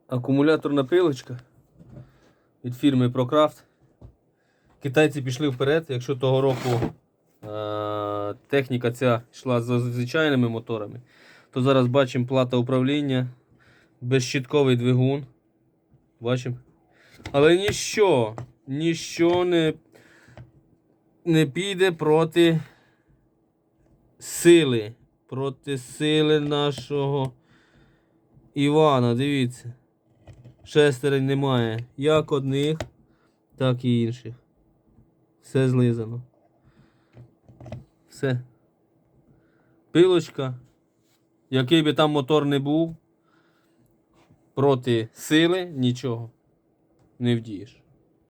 Акумуляторна пилочка від фірми ProCraft. Китайці пішли вперед, якщо того року техніка ця йшла з звичайними моторами, то зараз бачимо плата управління, безщітковий двигун. Бачимо. Але ніщо не піде проти сили нашого Івана. Дивіться. Шестерень немає. Як одних, так і інших. Все злизано. Все. Пилочка. Який би там мотор не був, проти сили нічого не вдієш.